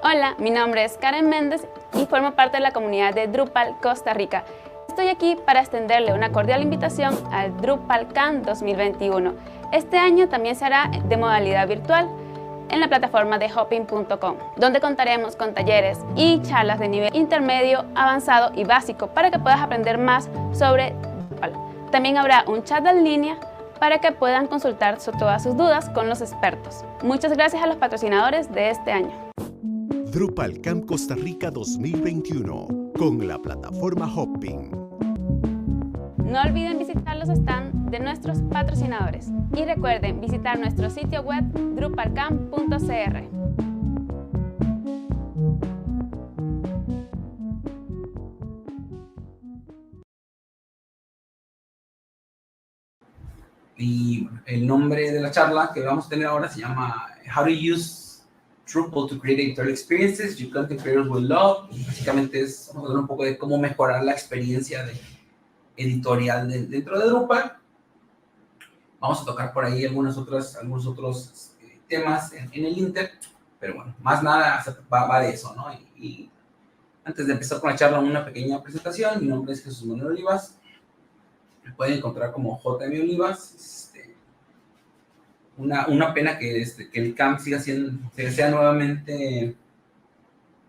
Hola, mi nombre es Karen Méndez y formo parte de la comunidad de Drupal Costa Rica. Estoy aquí para extenderle una cordial invitación al DrupalCamp 2021. Este año también se hará de modalidad virtual en la plataforma de hopping.com, donde contaremos con talleres y charlas de nivel intermedio, avanzado y básico para que puedas aprender más sobre Drupal. También habrá un chat en línea para que puedan consultar todas sus dudas con los expertos. Muchas gracias a los patrocinadores de este año. DrupalCamp Costa Rica 2021 con la plataforma Hopping. No olviden visitar los stands de nuestros patrocinadores y recuerden visitar nuestro sitio web drupalcamp.cr. Y el nombre de la charla que vamos a tener ahora se llama How to Use Drupal to Create Editorial Experiences Your Content Creators Will Love. Y básicamente vamos a hablar un poco de cómo mejorar la experiencia editorial dentro de Drupal. Vamos a tocar por ahí algunos otros temas en el Inter, pero bueno, más nada va de eso, ¿no? Y antes de empezar con la charla, una pequeña presentación. Mi nombre es Jesús Manuel Olivas. Me pueden encontrar como JM Olivas. Una pena que el camp sea nuevamente en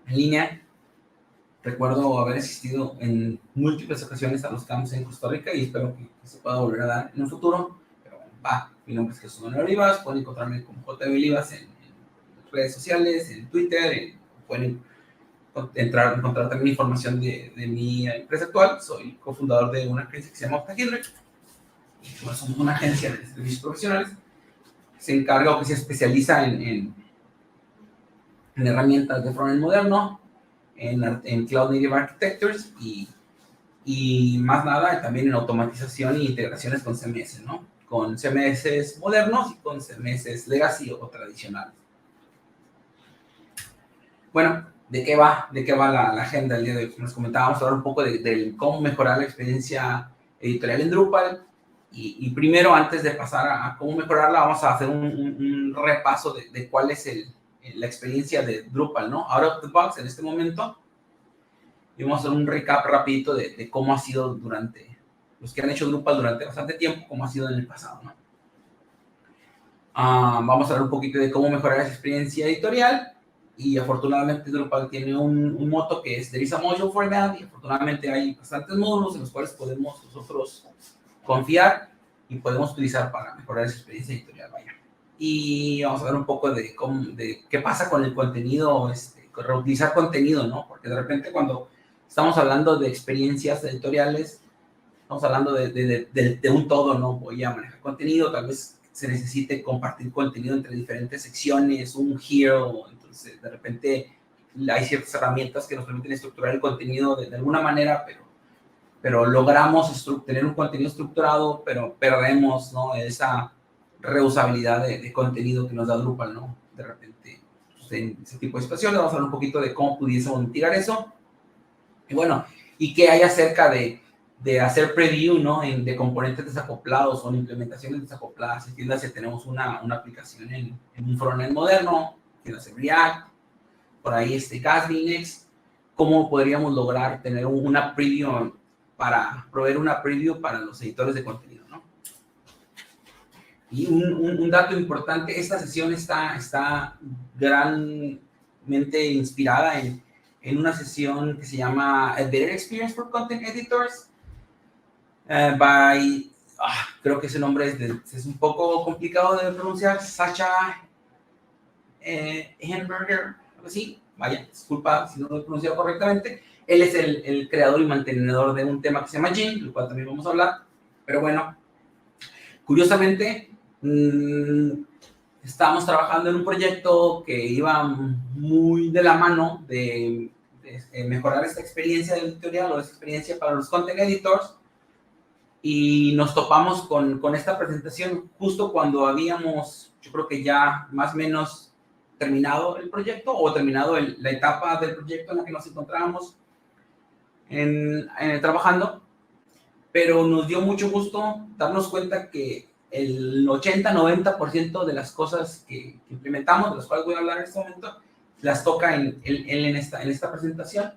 línea. Recuerdo haber asistido en múltiples ocasiones a los camps en Costa Rica y espero que se pueda volver a dar en un futuro. Pero bueno, mi nombre es Jesús Manuel Olivas. Pueden encontrarme como JM Olivas en redes sociales, en Twitter. Pueden encontrar también información de mi empresa actual. Soy cofundador de una agencia que se llama Octahedric. Somos una agencia de servicios profesionales que se encarga o que se especializa en herramientas de frontend moderno, en Cloud Native Architectures y más nada, también en automatización e integraciones con CMS, ¿no? Con CMS modernos y con CMS legacy o tradicionales. Bueno, ¿de qué va la agenda del día de hoy? Como les comentábamos, hablar un poco de cómo mejorar la experiencia editorial en Drupal. Y primero, antes de pasar a cómo mejorarla, vamos a hacer un repaso de cuál es la experiencia de Drupal, ¿no? Out of the box en este momento. Y vamos a hacer un recap rapidito de cómo ha sido durante, los que han hecho Drupal durante bastante tiempo, cómo ha sido en el pasado, ¿no? Vamos a hablar un poquito de cómo mejorar esa experiencia editorial. Y afortunadamente Drupal tiene un moto que es There is a module for that. Y afortunadamente hay bastantes módulos en los cuales podemos nosotros confiar y podemos utilizar para mejorar esa experiencia editorial, vaya. Y vamos a ver un poco de qué pasa con el contenido, con reutilizar contenido, ¿no? Porque de repente cuando estamos hablando de experiencias editoriales, estamos hablando de un todo, ¿no? Voy a manejar contenido, tal vez se necesite compartir contenido entre diferentes secciones, un hero, entonces de repente hay ciertas herramientas que nos permiten estructurar el contenido de alguna manera, pero logramos tener un contenido estructurado, pero perdemos, ¿no? Esa reusabilidad de contenido que nos da Drupal, ¿no? De repente, pues, en ese tipo de situaciones vamos a hablar un poquito de cómo pudiésemos mitigar eso. Y bueno, y qué hay acerca de hacer preview, ¿no? De componentes desacoplados o implementaciones desacopladas. Entiéndase, tenemos una aplicación en un frontend moderno, entiéndase React, por ahí Gatsby.next. ¿Cómo podríamos lograr tener una preview proveer una preview para los editores de contenido, ¿no? Y un dato importante, esta sesión está grandemente inspirada en una sesión que se llama A Better Experience for Content Editors creo que ese nombre es un poco complicado de pronunciar, Sacha Hamburger, algo así. Vaya, disculpa si no lo he pronunciado correctamente. Él es el creador y mantenedor de un tema que se llama Gin, del cual también vamos a hablar. Pero bueno, curiosamente, estábamos trabajando en un proyecto que iba muy de la mano de mejorar esta experiencia editorial o esta experiencia para los content editors. Y nos topamos con esta presentación justo cuando habíamos, yo creo que ya más o menos terminado el proyecto o terminado la etapa del proyecto en la que nos encontrábamos trabajando, pero nos dio mucho gusto darnos cuenta que el 80-90% de las cosas que implementamos, de las cuales voy a hablar en este momento, las toca en esta presentación.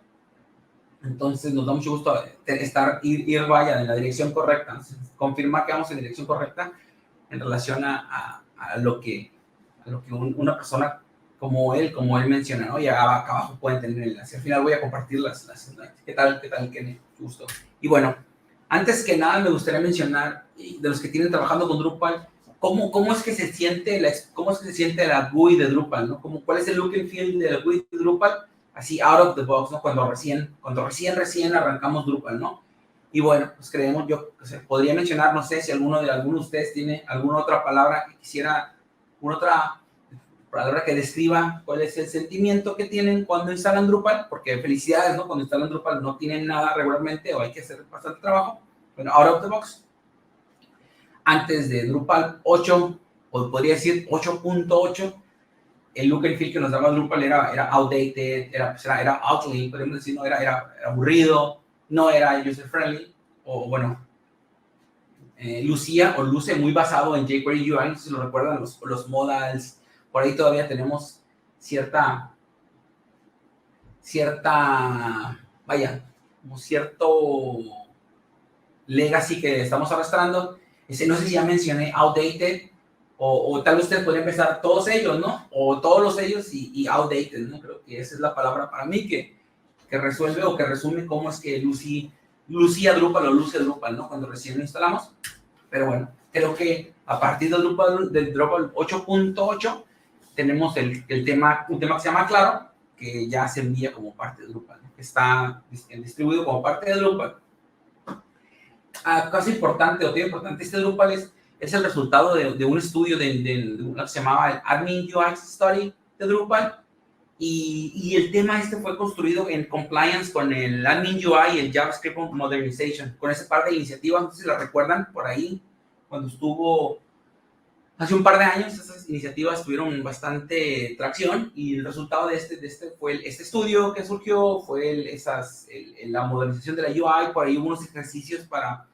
Entonces nos da mucho gusto ir vaya en la dirección correcta, confirmar que vamos en la dirección correcta en relación a lo que una persona como él menciona, ¿no? Y acá abajo pueden tener el enlace. Al final voy a compartir ¿qué tal, Kenny? Gusto. Y bueno, antes que nada me gustaría mencionar, de los que tienen trabajando con Drupal, cómo es que se siente la GUI de Drupal, ¿no? ¿Cuál es el look and feel de la GUI de Drupal? Así, out of the box, ¿no? Cuando recién arrancamos Drupal, ¿no? Y bueno, pues creemos, podría mencionar, no sé si alguno de ustedes tiene alguna otra palabra que quisiera, alguna otra palabra que describa cuál es el sentimiento que tienen cuando instalan Drupal, porque felicidades, ¿no? Cuando instalan Drupal no tienen nada regularmente o hay que hacer bastante trabajo. Bueno, out of the box. Antes de Drupal 8, o podría decir 8.8, el look and feel que nos daba Drupal era outdated, era ugly, podemos decir, no, era aburrido, no era user friendly, o bueno, luce muy basado en jQuery UI, si lo recuerdan, los modals, por ahí todavía tenemos cierto, legacy que estamos arrastrando. No sé si ya mencioné outdated, o tal vez ustedes podrían empezar todos ellos, ¿no? O todos los ellos y outdated, ¿no? Creo que esa es la palabra para mí que resuelve o que resume cómo es que lucía Drupal o luce Drupal, ¿no? Cuando recién lo instalamos. Pero bueno, creo que a partir del Drupal 8.8 tenemos un tema que se llama Claro, que ya se envía como parte de Drupal, ¿no? Que está distribuido como parte de Drupal. Cosa importante, este Drupal es el resultado de un estudio de lo que se llamaba el Admin UI Study de Drupal, y el tema fue construido en compliance con el Admin UI y el JavaScript Modernization, con ese par de iniciativas. No sé si la recuerdan por ahí, cuando estuvo hace un par de años, esas iniciativas tuvieron bastante tracción, y el resultado de fue este estudio que surgió, fue la modernización de la UI. Por ahí hubo unos ejercicios para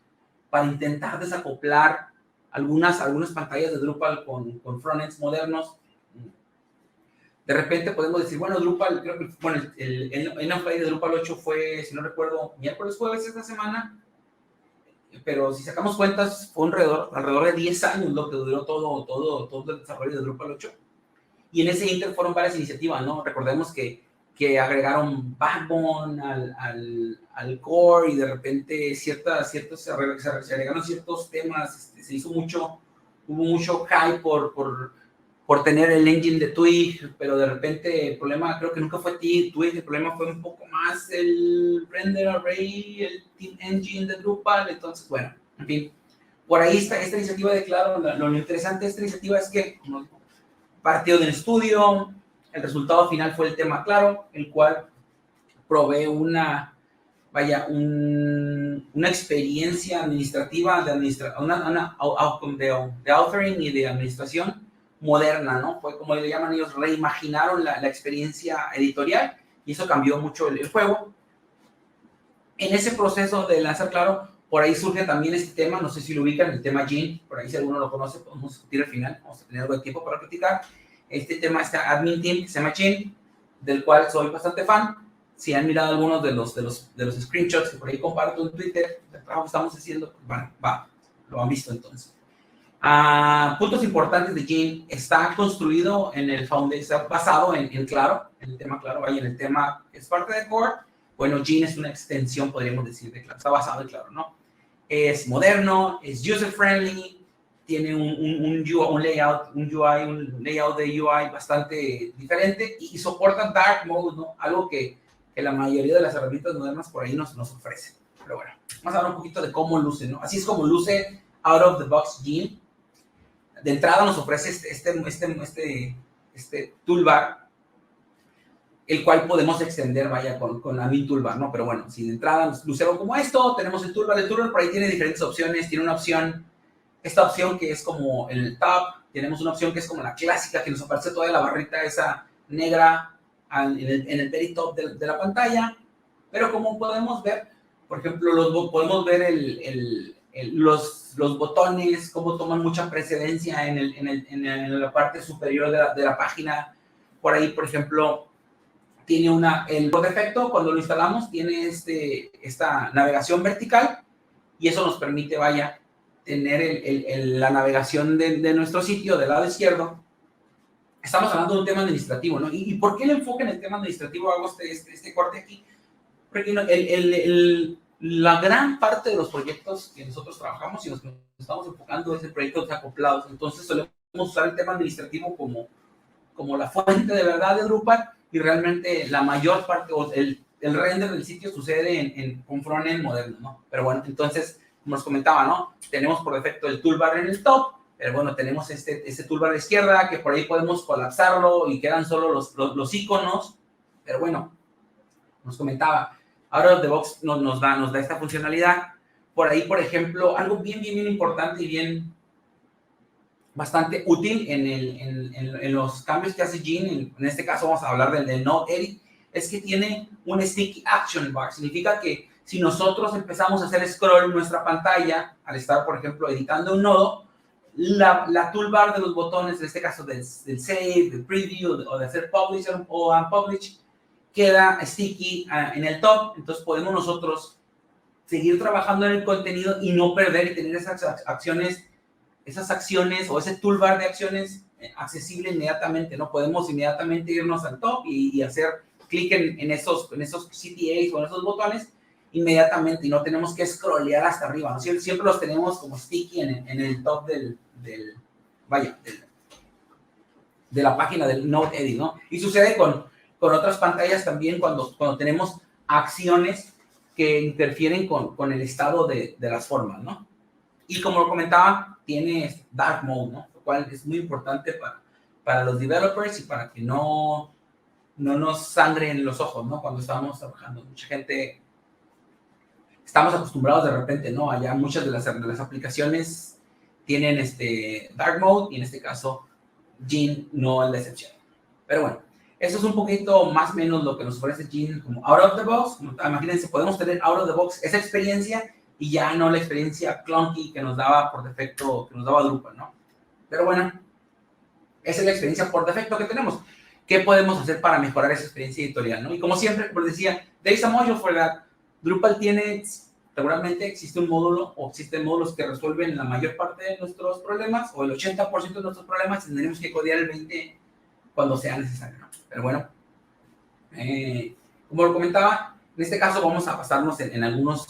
intentar desacoplar algunas pantallas de Drupal con frontends modernos. De repente podemos decir, bueno, Drupal, creo que el Unplay de Drupal 8 fue, si no recuerdo, miércoles, jueves esta semana, pero si sacamos cuentas, fue alrededor de 10 años lo que duró todo el desarrollo de Drupal 8. Y en ese inter fueron varias iniciativas, ¿no? Recordemos que agregaron Backbone al core, y de repente se agregaron ciertos temas, hubo mucho hype por tener el engine de Twig, pero de repente el problema creo que nunca fue Twig, el problema fue un poco más el render array, el team engine de Drupal. Entonces, bueno, en fin, por ahí está esta iniciativa de Claro. Lo interesante de esta iniciativa es que partió del estudio. El resultado final fue el tema Claro, el cual provee una experiencia administrativa de authoring y de administración moderna, ¿no? Fue como le llaman ellos, reimaginaron la experiencia editorial, y eso cambió mucho el juego. En ese proceso de lanzar Claro, por ahí surge también este tema, no sé si lo ubican, el tema Gin. Por ahí si alguno lo conoce podemos discutir al final, vamos a tener algo de tiempo para platicar. Este tema, este admin team que se llama Gin, del cual soy bastante fan. Si han mirado algunos de los screenshots que por ahí comparto en Twitter, el trabajo que estamos haciendo, bueno, lo han visto entonces. Puntos importantes de Gin: está construido en el Foundation, está basado en Claro, en el tema Claro, en el tema que es parte de Core. Bueno, Gin es una extensión, podríamos decir, de Claro, está basado en Claro, ¿no? Es moderno, es user friendly, tiene un layout de UI bastante diferente, y soporta dark mode, ¿no? Algo que la mayoría de las herramientas modernas por ahí nos ofrecen. Pero bueno, vamos a hablar un poquito de cómo luce, ¿no? Así es como luce out of the box Gin. De entrada nos ofrece este toolbar, el cual podemos extender, con admin toolbar, ¿no? Pero bueno, si de entrada nos luce algo como esto, tenemos el toolbar por ahí tiene diferentes opciones. Tiene esta opción que es como el top. Tenemos una opción que es como la clásica, que nos aparece toda la barrita esa negra en el very top de la pantalla. Pero como podemos ver, por ejemplo, podemos ver los botones, cómo toman mucha precedencia en la parte superior de la página. Por ahí, por ejemplo, por defecto, cuando lo instalamos, tiene esta navegación vertical y eso nos permite, tener la navegación de nuestro sitio del lado izquierdo. Estamos hablando de un tema administrativo, ¿no? ¿Y por qué el enfoque en el tema administrativo? Hago este corte aquí. Porque la gran parte de los proyectos que nosotros trabajamos y los que nos estamos enfocando es el proyecto de acoplados. Entonces solemos usar el tema administrativo como la fuente de verdad de Drupal y realmente la mayor parte, o el render del sitio sucede con frontend moderno, ¿no? Pero bueno, entonces, como les comentaba, ¿no? Tenemos por defecto el toolbar en el top, pero bueno, tenemos este toolbar a la izquierda que por ahí podemos colapsarlo y quedan solo los iconos, pero bueno, nos comentaba, Out of the Box nos da esta funcionalidad. Por ahí, por ejemplo, algo bien importante y bastante útil en los cambios que hace Gin, en este caso vamos a hablar del Node Edit, es que tiene un Sticky Action Bar. Significa que si nosotros empezamos a hacer scroll en nuestra pantalla, al estar, por ejemplo, editando un nodo, la toolbar de los botones, en este caso del Save, del Preview o de hacer Publish o Unpublish, queda sticky en el top. Entonces podemos nosotros seguir trabajando en el contenido y no perder y tener esas acciones o ese toolbar de acciones accesible inmediatamente, ¿no? Podemos inmediatamente irnos al top y hacer clic en esos CTAs o en esos botones inmediatamente y no tenemos que scrollear hasta arriba, ¿no? Siempre los tenemos como sticky en el top de la página del Node Edit, ¿no? Y sucede con otras pantallas también cuando tenemos acciones que interfieren con el estado de las formas, ¿no? Y como lo comentaba, tiene Dark Mode, ¿no? Lo cual es muy importante para los developers y para que no nos sangren los ojos, ¿no? Cuando estamos trabajando. Mucha gente, estamos acostumbrados de repente, ¿no? Allá muchas de las aplicaciones tienen Dark Mode y en este caso Gin no es la excepción. Pero bueno, eso es un poquito más o menos lo que nos ofrece Gin como out of the box. Imagínense, podemos tener out of the box esa experiencia y ya no la experiencia clunky que nos daba por defecto, que nos daba Drupal, ¿no? Pero bueno, esa es la experiencia por defecto que tenemos. ¿Qué podemos hacer para mejorar esa experiencia editorial, ¿no? Y como siempre, como decía, there is a module for that. Drupal tiene, seguramente existe un módulo o existen módulos que resuelven la mayor parte de nuestros problemas o el 80% de nuestros problemas. Tendremos que codear el 20% cuando sea necesario, ¿no? Pero bueno, como lo comentaba, en este caso vamos a pasarnos en algunas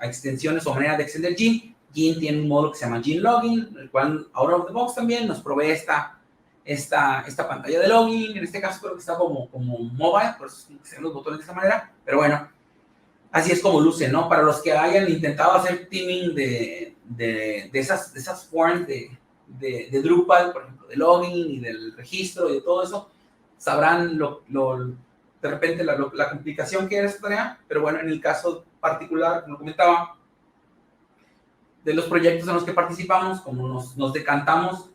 extensiones o maneras de extender Gin. Gin tiene un módulo que se llama Gin Login, el cual out of the box también nos provee esta pantalla de login. En este caso creo que está como mobile, por eso se ven los botones de esta manera, pero bueno, así es como luce, ¿no? Para los que hayan intentado hacer teaming de esas forms de Drupal, por ejemplo, de login y del registro y de todo eso, sabrán de repente la complicación que era esta tarea. Pero bueno, en el caso particular, como comentaba, de los proyectos en los que participamos, como nos decantamos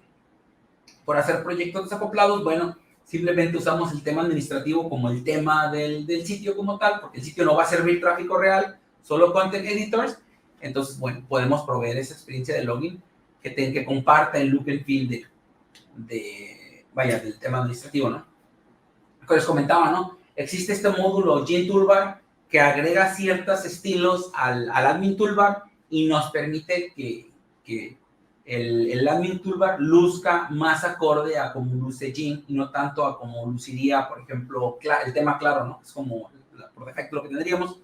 por hacer proyectos desacoplados, bueno, simplemente usamos el tema administrativo como el tema del sitio como tal, porque el sitio no va a servir tráfico real, solo content editors. Entonces, bueno, podemos proveer esa experiencia de login que comparta el look and feel del tema administrativo, ¿no? Como les comentaba, ¿no? Existe este módulo Gin Toolbar que agrega ciertos estilos al admin toolbar y nos permite que el admin toolbar luzca más acorde a como luce Gin y no tanto a como luciría, por ejemplo, el tema claro, ¿no? Es como por defecto lo que tendríamos.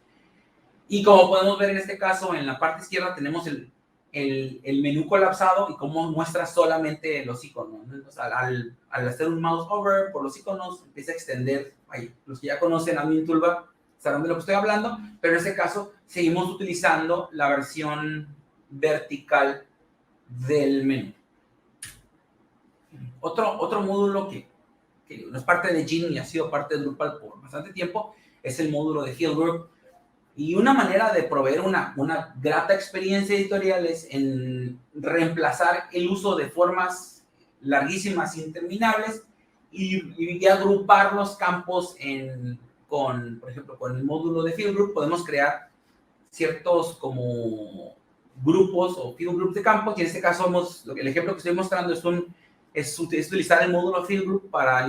Y como podemos ver en este caso, en la parte izquierda tenemos el menú colapsado y cómo muestra solamente los iconos, ¿no? Entonces, al hacer un mouse over por los iconos, empieza a extender. Los que ya conocen Admin Toolbar sabrán de lo que estoy hablando, pero en este caso seguimos utilizando la versión vertical del menú. Otro módulo que no es parte de Gin y ha sido parte de Drupal por bastante tiempo es el módulo de Field Group. Y una manera de proveer una grata experiencia editorial es en reemplazar el uso de formas larguísimas e interminables y agrupar los campos por ejemplo, con el módulo de Field Group podemos crear ciertos como grupos o field groups de campos, y en este caso el ejemplo que estoy mostrando es un es utilizar el módulo Field Group para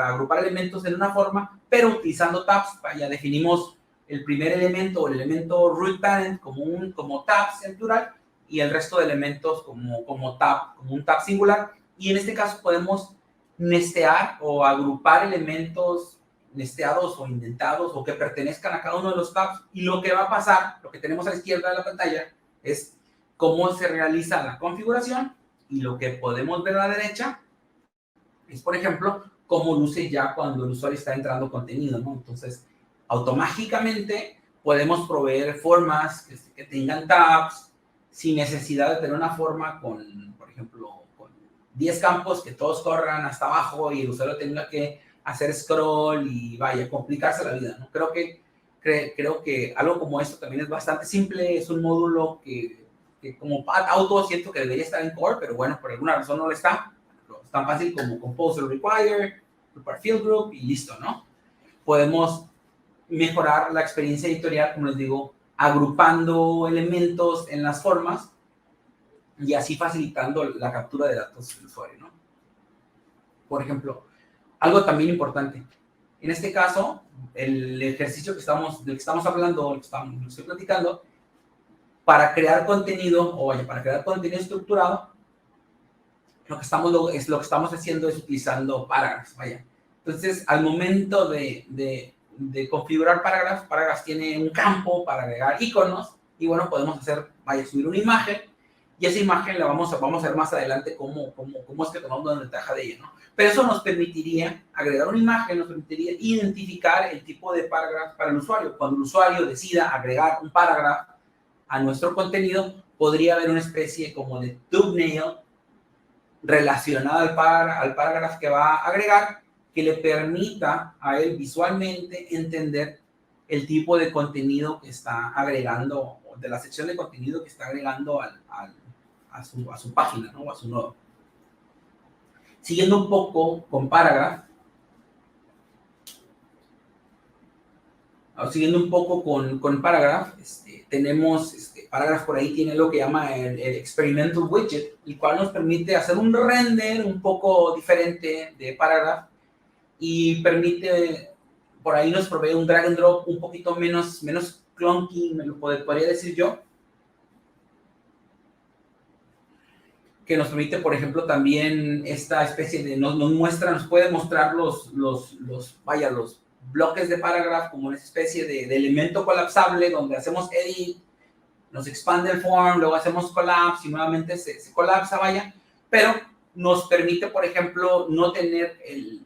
agrupar elementos en una forma, pero utilizando tabs. Ya definimos el primer elemento o el elemento root parent como tabs en plural y el resto de elementos como un tab singular. Y en este caso podemos nestear o agrupar elementos nesteados o indentados o que pertenezcan a cada uno de los tabs. Y lo que va a pasar, lo que tenemos a la izquierda de la pantalla, es cómo se realiza la configuración. Y lo que podemos ver a la derecha es, por ejemplo, cómo luce ya cuando el usuario está entrando contenido, ¿no? Entonces, automáticamente podemos proveer formas que tengan tabs sin necesidad de tener una forma con, por ejemplo, con 10 campos que todos corran hasta abajo y el usuario tenga que hacer scroll y vaya, complicarse la vida, ¿no? Creo que algo como esto también es bastante simple, es un módulo que como auto siento que debería estar en core, pero bueno, por alguna razón no lo está. Es tan fácil como Composer Require, Prepare Field Group y listo, ¿no? Podemos mejorar la experiencia editorial, como les digo, agrupando elementos en las formas y así facilitando la captura de datos del usuario, ¿no? Por ejemplo, algo también importante. En este caso, el ejercicio del que estamos hablando, lo que estoy platicando, para crear contenido, para crear contenido estructurado, lo que estamos haciendo es utilizando parágrafos, vaya. Entonces, al momento de configurar parágrafos tiene un campo para agregar iconos, y bueno, podemos subir una imagen, y esa imagen la vamos a ver más adelante cómo es que tomamos una ventaja de ella, ¿no? Pero eso nos permitiría agregar una imagen, nos permitiría identificar el tipo de parágrafo para el usuario. Cuando el usuario decida agregar un parágrafo a nuestro contenido, podría haber una especie como de thumbnail relacionada al parágrafo que va a agregar, que le permita a él visualmente entender el tipo de contenido que está agregando, de la sección de contenido que está agregando a su página, ¿no? A su nodo. Siguiendo un poco con Paragraph, tenemos Paragraph por ahí tiene lo que llama el Experimental Widget, el cual nos permite hacer un render un poco diferente de Paragraph y por ahí nos provee un drag and drop un poquito menos clunky, me lo podría decir yo, que nos permite, por ejemplo, también esta especie de, nos puede mostrar los bloques de Paragraph como una especie de elemento colapsable donde hacemos edit, nos expande el form, luego hacemos collapse y nuevamente se colapsa, pero nos permite, por ejemplo, no tener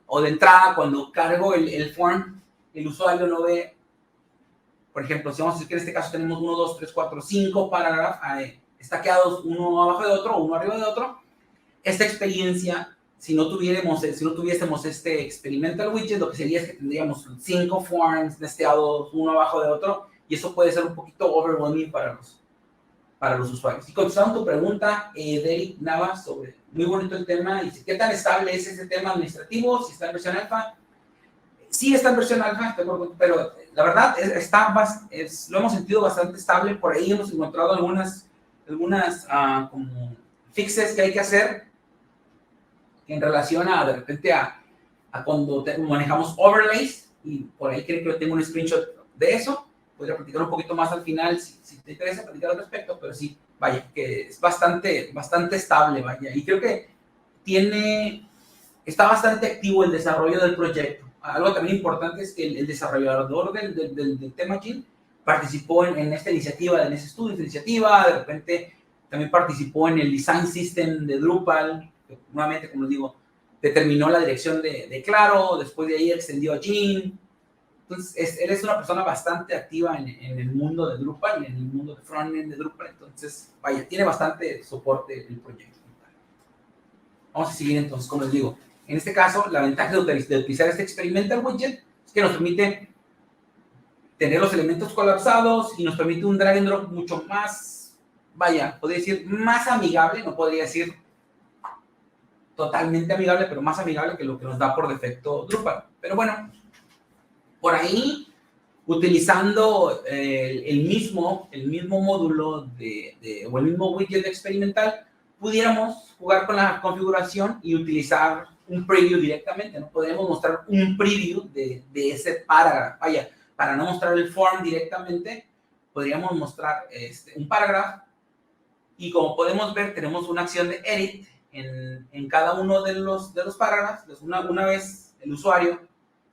o de entrada, cuando cargo el form, el usuario no ve, por ejemplo, si vamos a decir que en este caso tenemos 1, 2, 3, 4, 5 parágrafos estaqueados uno abajo de otro, uno arriba de otro, esta experiencia, si no tuviésemos este experimental widget, lo que sería es que tendríamos 5 forms nesteados uno abajo de otro, y eso puede ser un poquito overwhelming para los usuarios. Y contestando tu pregunta, Derek Navas, sobre muy bonito el tema, y qué tan estable es ese tema administrativo, si está en versión alfa. Sí está en versión alfa, pero la verdad lo hemos sentido bastante estable. Por ahí hemos encontrado algunas como fixes que hay que hacer en relación de repente a cuando manejamos overlays, y por ahí creo que tengo un screenshot de eso. Podría platicar un poquito más al final si te interesa platicar al respecto, pero sí, que es bastante estable, y creo que está bastante activo el desarrollo del proyecto. Algo también importante es que el desarrollador del tema Gin participó en esta iniciativa, en ese estudio, esta iniciativa, de repente también participó en el design system de Drupal, que nuevamente, como les digo, determinó la dirección de Claro, después de ahí extendió a Gin. Entonces, él es una persona bastante activa en el mundo de Drupal y en el mundo de frontend de Drupal. Entonces, tiene bastante soporte el proyecto. Vamos a seguir entonces, como les digo. En este caso, la ventaja de utilizar este experimental widget es que nos permite tener los elementos colapsados y nos permite un drag and drop mucho más, podría decir más amigable, no podría decir totalmente amigable, pero más amigable que lo que nos da por defecto Drupal. Pero bueno, por ahí, utilizando el mismo módulo o el mismo widget experimental, pudiéramos jugar con la configuración y utilizar un preview directamente, ¿no? Podríamos mostrar un preview de ese parágrafo. Vaya, para no mostrar el form directamente, podríamos mostrar un parágrafo y como podemos ver, tenemos una acción de edit en cada uno de los parágrafos. Entonces, una vez el usuario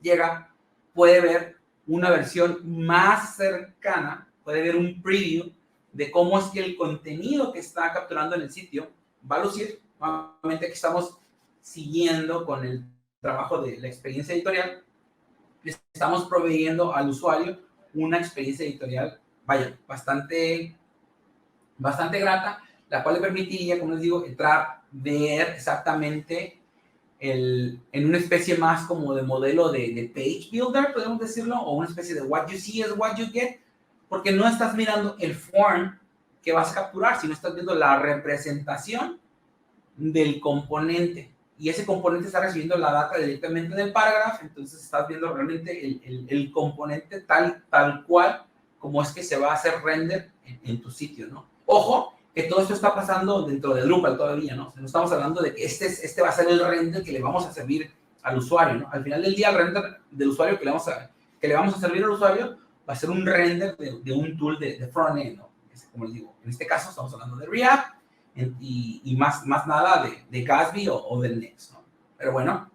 llega, puede ver una versión más cercana, puede ver un preview de cómo es que el contenido que está capturando en el sitio va a lucir. Nuevamente aquí estamos siguiendo con el trabajo de la experiencia editorial. Le estamos proveyendo al usuario una experiencia editorial, vaya, bastante grata, la cual le permitiría, como les digo, entrar, ver exactamente en una especie más como de modelo de page builder, podemos decirlo, o una especie de what you see is what you get, porque no estás mirando el form que vas a capturar, sino estás viendo la representación del componente. Y ese componente está recibiendo la data directamente del parágrafo, entonces estás viendo realmente el componente tal cual como es que se va a hacer render en tu sitio, ¿no? Ojo, que todo esto está pasando dentro de Drupal todavía, ¿no? No estamos hablando de que este va a ser el render que le vamos a servir al usuario, ¿no? Al final del día, el render del usuario que le vamos a servir al usuario va a ser un render de un tool de frontend, ¿no? Como les digo, en este caso estamos hablando de React y más nada de Gatsby o del Next, ¿no? Pero bueno,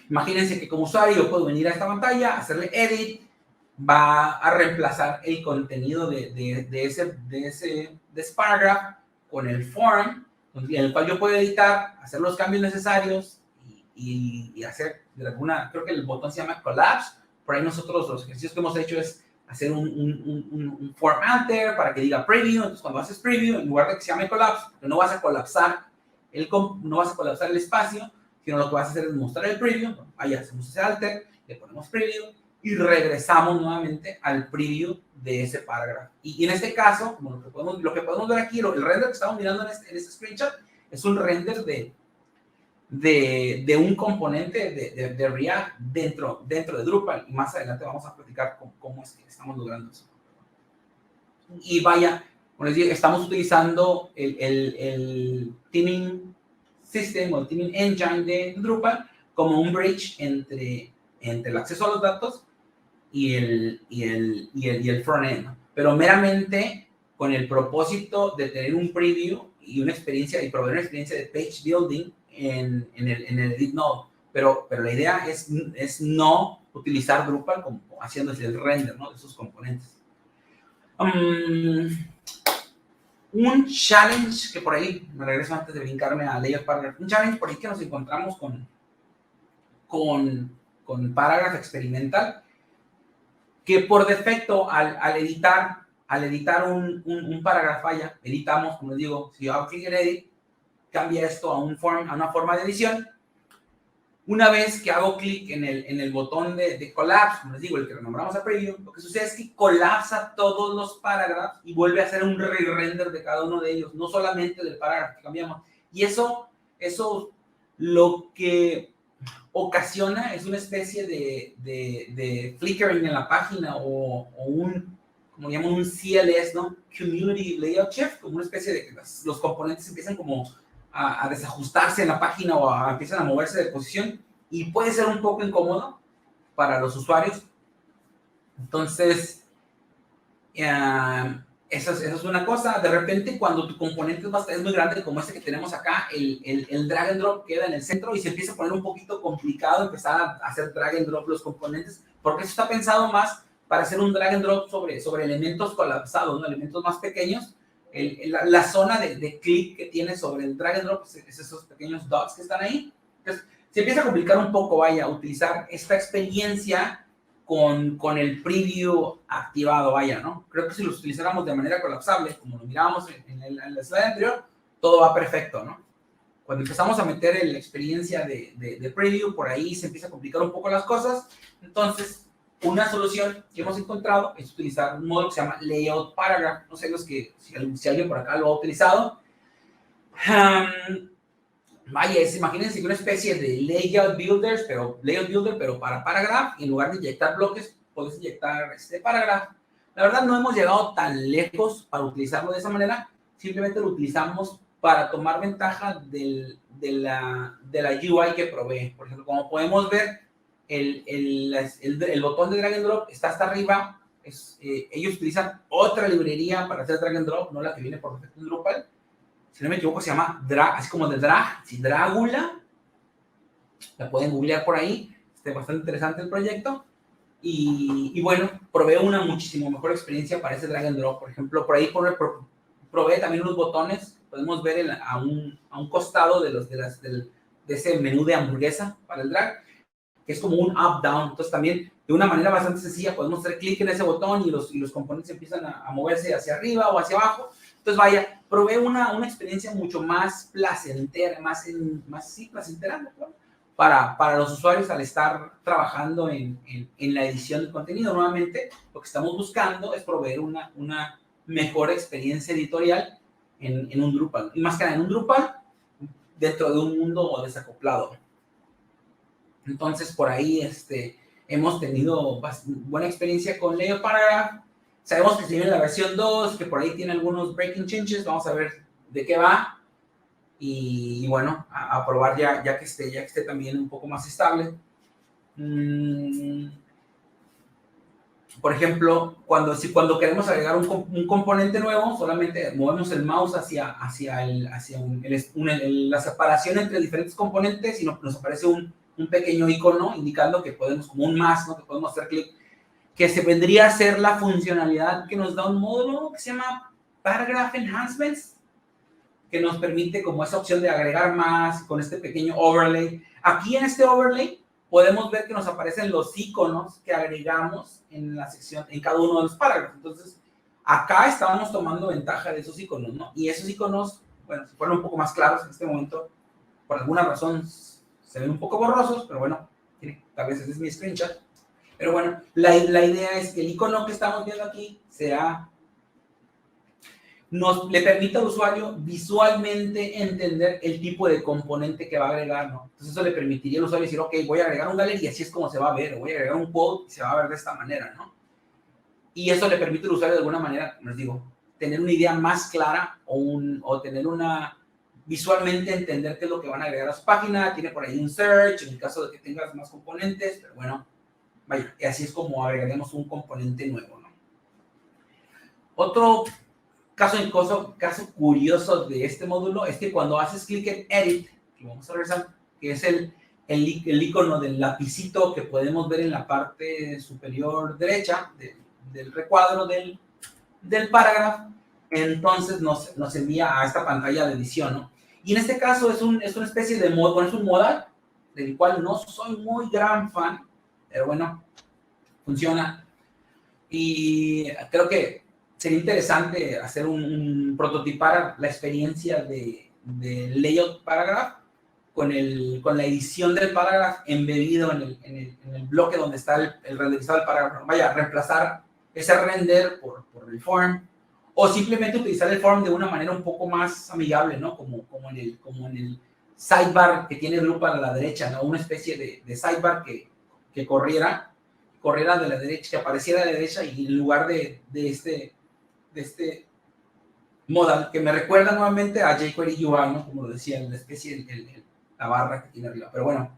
imagínense que como usuario puedo venir a esta pantalla, hacerle edit, va a reemplazar el contenido de ese paragraph con el form, en el cual yo puedo editar, hacer los cambios necesarios y hacer de alguna, creo que el botón se llama collapse. Por ahí nosotros los ejercicios que hemos hecho es hacer un formatter para que diga preview. Entonces cuando haces preview, en lugar de que se llame collapse, no vas a colapsar el espacio, sino lo que vas a hacer es mostrar el preview. Ahí hacemos ese alter, le ponemos preview y regresamos nuevamente al preview de ese parágrafo. Y en este caso, como lo que podemos ver aquí, el render que estamos mirando en este screenshot es un render de un componente de React dentro de Drupal. Y más adelante vamos a platicar cómo es que estamos logrando eso. Y vaya, como les digo, estamos utilizando el Theming System o el Theming Engine de Drupal como un bridge entre el acceso a los datos y el frontend, ¿no? Pero meramente con el propósito de tener un preview y una experiencia y proveer una experiencia de page building en el edit node. Pero la idea es no utilizar Drupal como haciéndose el render, ¿no?, de sus componentes. Un challenge que por ahí, me regreso antes de brincarme a Layout Paragraph, un challenge por ahí que nos encontramos con Paragraph Experimental, que por defecto al editar un parágrafo, editamos, como les digo, si yo hago clic en edit, cambia esto a una forma de edición. Una vez que hago clic en el botón de collapse, como les digo, el que renombramos a preview, lo que sucede es que colapsa todos los parágrafos y vuelve a hacer un re-render de cada uno de ellos, no solamente del parágrafo que cambiamos. Y eso lo que ocasiona es una especie de flickering en la página o como llaman, un CLS, ¿no? Community Layout Shift, como una especie de que los componentes empiezan como a desajustarse en la página o empiezan a moverse de posición y puede ser un poco incómodo para los usuarios. Entonces, eso es una cosa. De repente, cuando tu componente es muy grande, como este que tenemos acá, el drag and drop queda en el centro y se empieza a poner un poquito complicado empezar a hacer drag and drop los componentes, porque eso está pensado más para hacer un drag and drop sobre elementos colapsados, ¿no?, elementos más pequeños. La zona de clic que tiene sobre el drag and drop es esos pequeños dots que están ahí. Entonces, se empieza a complicar un poco, vaya, utilizar esta experiencia con el preview activado, vaya, ¿no? Creo que si los utilizáramos de manera colapsable, como lo mirábamos en la slide anterior, todo va perfecto, ¿no? Cuando empezamos a meter la experiencia de preview, por ahí se empieza a complicar un poco las cosas. Entonces, una solución que hemos encontrado es utilizar un módulo que se llama Layout Paragraph. No sé si alguien por acá lo ha utilizado. Vaya, imagínense que una especie de Layout Builder, pero para Paragraph, y en lugar de inyectar bloques, puedes inyectar Paragraph. La verdad, no hemos llegado tan lejos para utilizarlo de esa manera. Simplemente lo utilizamos para tomar ventaja de la UI que provee. Por ejemplo, como podemos ver, el botón de drag and drop está hasta arriba. Ellos utilizan otra librería para hacer drag and drop, no la que viene por defecto en Drupal. Si no me equivoco, se llama Drag, así como de drag, sí, Dragula. La pueden googlear por ahí. Está bastante interesante el proyecto. Y bueno, provee una muchísimo mejor experiencia para ese drag and drop. Por ejemplo, por ahí provee también unos botones. Podemos ver a un costado de ese menú de hamburguesa para el drag, que es como un up-down. Entonces también, de una manera bastante sencilla, podemos hacer clic en ese botón y los componentes empiezan a moverse hacia arriba o hacia abajo. Entonces, vaya, provee una experiencia mucho más placentera, más placentera, ¿no? Para los usuarios al estar trabajando en la edición de contenido. Nuevamente, lo que estamos buscando es proveer una mejor experiencia editorial en un Drupal. Y más que nada en un Drupal dentro de un mundo desacoplado. Entonces, por ahí hemos tenido buena experiencia con Layout Paragraph. Sabemos que se viene la versión 2, que por ahí tiene algunos breaking changes. Vamos a ver de qué va. Y bueno, a probar ya que esté también un poco más estable. Por ejemplo, cuando queremos agregar un componente nuevo, solamente movemos el mouse hacia la separación entre diferentes componentes y nos aparece un pequeño icono indicando que podemos, como un más, ¿no? Que podemos hacer clic, que se vendría a ser la funcionalidad que nos da un módulo que se llama Paragraph Enhancements, que nos permite como esa opción de agregar más con este pequeño overlay. Aquí en este overlay podemos ver que nos aparecen los iconos que agregamos en la sección, en cada uno de los parágrafos. Entonces, acá estábamos tomando ventaja de esos iconos, ¿no? Y esos iconos, bueno, se fueron un poco más claros en este momento. Por alguna razón se ven un poco borrosos, pero bueno, tal vez ese es mi screenshot. Pero bueno, la idea es que el icono que estamos viendo aquí le permite al usuario visualmente entender el tipo de componente que va a agregar, ¿no? Entonces eso le permitiría al usuario decir, ok, voy a agregar un gallery y así es como se va a ver, o voy a agregar un quote y se va a ver de esta manera, ¿no? Y eso le permite al usuario de alguna manera, les digo, tener una idea más clara o tener visualmente entender qué es lo que van a agregar a su página. Tiene por ahí un search, en el caso de que tengas más componentes, pero bueno, vaya, y así es como agregaremos un componente nuevo, ¿no? Otro caso curioso de este módulo es que cuando haces clic en Edit, que vamos a revisar, que es el icono del lapicito que podemos ver en la parte superior derecha del recuadro del parágrafo, entonces nos envía a esta pantalla de edición, ¿no? Y en este caso es una especie de modo, es un modal, del cual no soy muy gran fan, pero bueno, funciona. Y creo que sería interesante hacer prototipar la experiencia de Layout Paragraph con la edición del parágrafo embebido en el bloque donde está el renderizado del parágrafo. Vaya, reemplazar ese render por el form, o simplemente utilizar el form de una manera un poco más amigable, ¿no? Como en el sidebar que tiene Drupal a la derecha, ¿no? Una especie de sidebar que corriera de la derecha, que apareciera a la derecha, y en lugar de este modal, que me recuerda nuevamente a jQuery UI, ¿no? Como lo decía, la especie, la barra que tiene arriba. Pero bueno,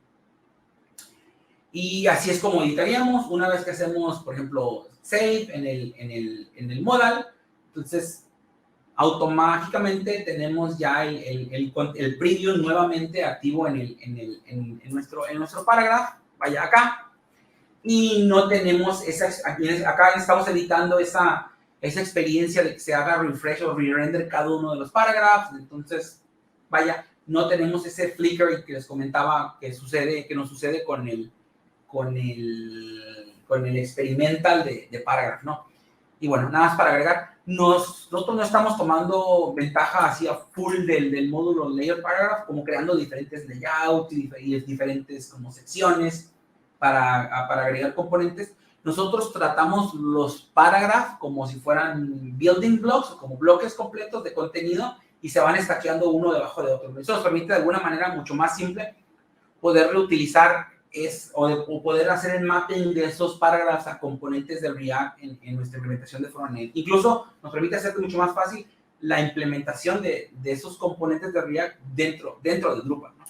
y así es como editaríamos. Una vez que hacemos, por ejemplo, save en el modal, entonces automáticamente tenemos ya el preview nuevamente activo en nuestro parágrafo. Vaya acá, y no tenemos acá estamos editando esa experiencia de que se haga refresh o re-render cada uno de los parágrafos. Entonces, vaya, no tenemos ese flicker que les comentaba que nos sucede con el experimental de parágrafo, ¿no? Y bueno, nada más para agregar, nosotros no estamos tomando ventaja así a full del módulo Layout Paragraph, como creando diferentes layouts y diferentes como secciones para agregar componentes. Nosotros tratamos los paragraphs como si fueran building blocks, o como bloques completos de contenido, y se van stackeando uno debajo de otro. Eso nos permite de alguna manera mucho más simple poder reutilizar o poder hacer el mapping de esos parágrafos a componentes de React en nuestra implementación de frontend. Incluso nos permite hacer mucho más fácil la implementación de esos componentes de React dentro de Drupal, ¿no?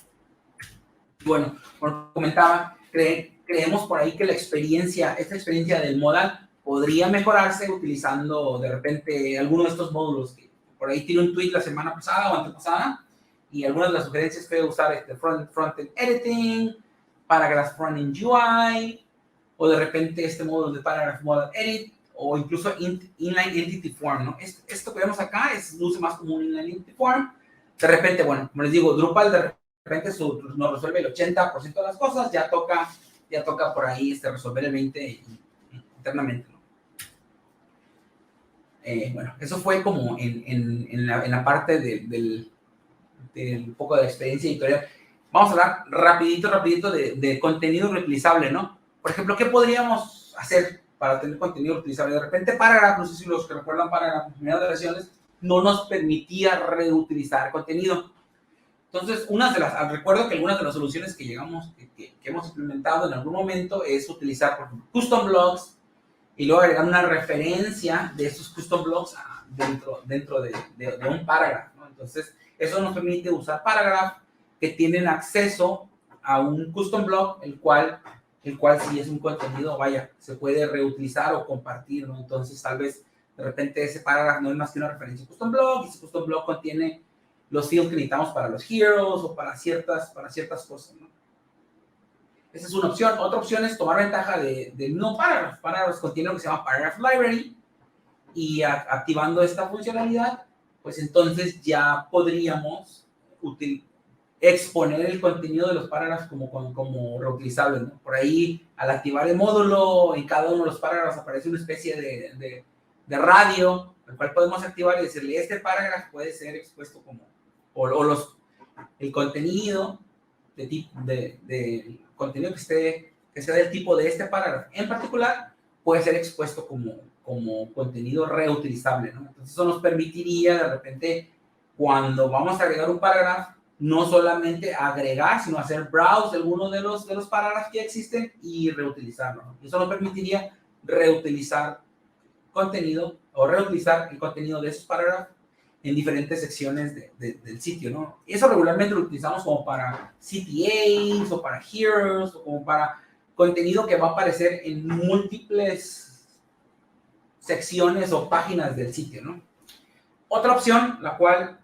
Bueno, como comentaba, creemos por ahí que esta experiencia del modal podría mejorarse utilizando de repente alguno de estos módulos. Por ahí tiré un tweet la semana pasada o antepasada, y algunas de las sugerencias fue usar front-end editing, paragraph frontend UI, o de repente este módulo de paragraph modal edit, o incluso inline entity form, ¿no? Esto que vemos acá luce más como un inline entity form. De repente, bueno, como les digo, Drupal de repente nos resuelve el 80% de las cosas, ya toca por ahí resolver el 20% internamente, ¿no? Bueno, eso fue como en la parte del poco de experiencia editorial. Vamos a hablar rapidito de contenido reutilizable, ¿no? Por ejemplo, ¿qué podríamos hacer para tener contenido reutilizable? De repente Paragraph, no sé si los que recuerdan Paragraph en primeras versiones, no nos permitía reutilizar contenido. Entonces, recuerdo que algunas de las soluciones que hemos implementado en algún momento es utilizar, por ejemplo, custom blocks, y luego agregar una referencia de esos custom blocks dentro de un paragraph, ¿no? Entonces, eso nos permite usar paragraph que tienen acceso a un custom block, el cual si es un contenido, se puede reutilizar o compartir, ¿no? Entonces, tal vez, de repente, ese paragraph no es más que una referencia a custom block, y ese custom block contiene los fields que necesitamos para los heroes o para ciertas cosas, ¿no? Esa es una opción. Otra opción es tomar ventaja de no paragraph. Paragraph contiene lo que se llama Paragraph Library, y activando esta funcionalidad, pues entonces ya podríamos exponer el contenido de los parágrafos como reutilizables, ¿no? Por ahí, al activar el módulo, en cada uno de los parágrafos aparece una especie de radio, el cual podemos activar y decirle, este parágrafo puede ser expuesto el contenido de contenido que sea del tipo de este parágrafo en particular puede ser expuesto como contenido reutilizable, ¿no? Entonces eso nos permitiría de repente, cuando vamos a agregar un parágrafo, no solamente agregar, sino hacer browse alguno de los parágrafos que existen y reutilizarlo, ¿no? Eso nos permitiría reutilizar contenido o reutilizar el contenido de esos parágrafos en diferentes secciones del sitio, ¿no? Eso regularmente lo utilizamos como para CTAs o para heroes o como para contenido que va a aparecer en múltiples secciones o páginas del sitio, ¿no? Otra opción, la cual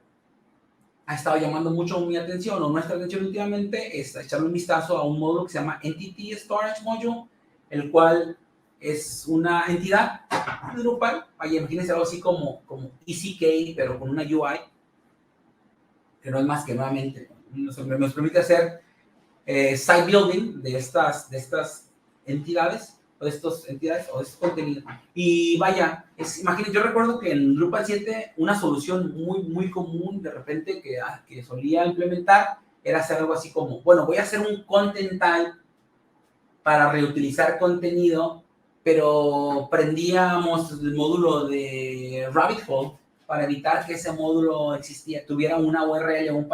ha estado llamando mucho mi atención o nuestra atención últimamente, es echarle un vistazo a un módulo que se llama Entity Storage Module, el cual es una entidad de Drupal. Imagínense algo así como ECK, pero con una UI, que no es más que nuevamente nos permite hacer site building de estas entidades, o de estos contenidos. Y imagínense, yo recuerdo que en Drupal 7 una solución muy, muy común de repente que solía implementar era hacer algo así como, bueno, voy a hacer un content type para reutilizar contenido, pero prendíamos el módulo de Rabbit Hole para evitar que ese módulo tuviera una URL o